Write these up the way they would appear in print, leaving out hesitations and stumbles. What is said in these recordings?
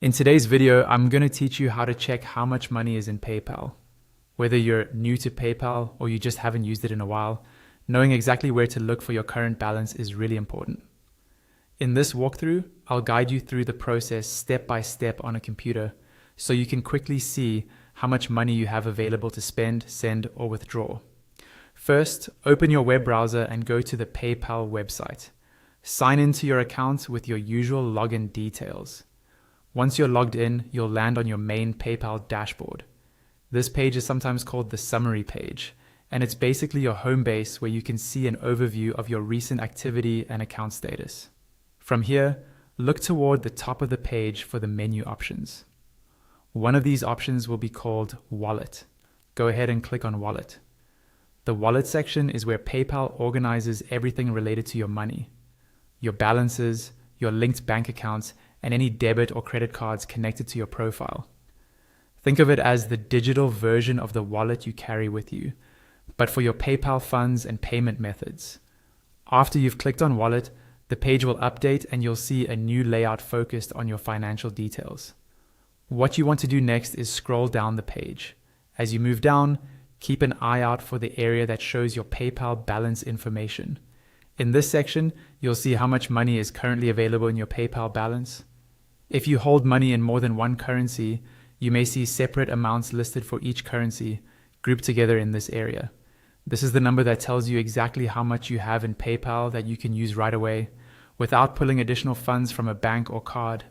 In today's video, I'm going to teach you how to check how much money is in PayPal. Whether you're new to PayPal or you just haven't used it in a while, knowing exactly where to look for your current balance is really important. In this walkthrough, I'll guide you through the process step by step on a computer so you can quickly see how much money you have available to spend, send, or withdraw. First, open your web browser and go to the PayPal website. Sign into your account with your usual login details. Once you're logged in, you'll land on your main PayPal dashboard. This page is sometimes called the summary page, and it's basically your home base where you can see an overview of your recent activity and account status. From here, look toward the top of the page for the menu options. One of these options will be called Wallet. Go ahead and click on Wallet. The Wallet section is where PayPal organizes everything related to your money, your balances, your linked bank accounts, and any debit or credit cards connected to your profile. Think of it as the digital version of the wallet you carry with you, but for your PayPal funds and payment methods. After you've clicked on Wallet, the page will update and you'll see a new layout focused on your financial details. What you want to do next is scroll down the page. As you move down, keep an eye out for the area that shows your PayPal balance information. In this section, you'll see how much money is currently available in your PayPal balance. If you hold money in more than one currency, you may see separate amounts listed for each currency, grouped together in this area. This is the number that tells you exactly how much you have in PayPal that you can use right away, without pulling additional funds from a bank or card.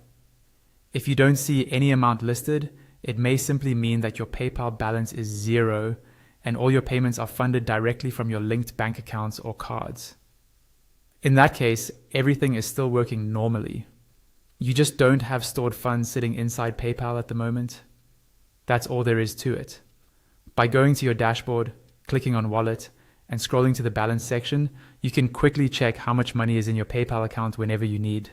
If you don't see any amount listed, it may simply mean that your PayPal balance is zero, and all your payments are funded directly from your linked bank accounts or cards. In that case, everything is still working normally. You just don't have stored funds sitting inside PayPal at the moment. That's all there is to it. By going to your dashboard, clicking on Wallet, and scrolling to the balance section, you can quickly check how much money is in your PayPal account whenever you need.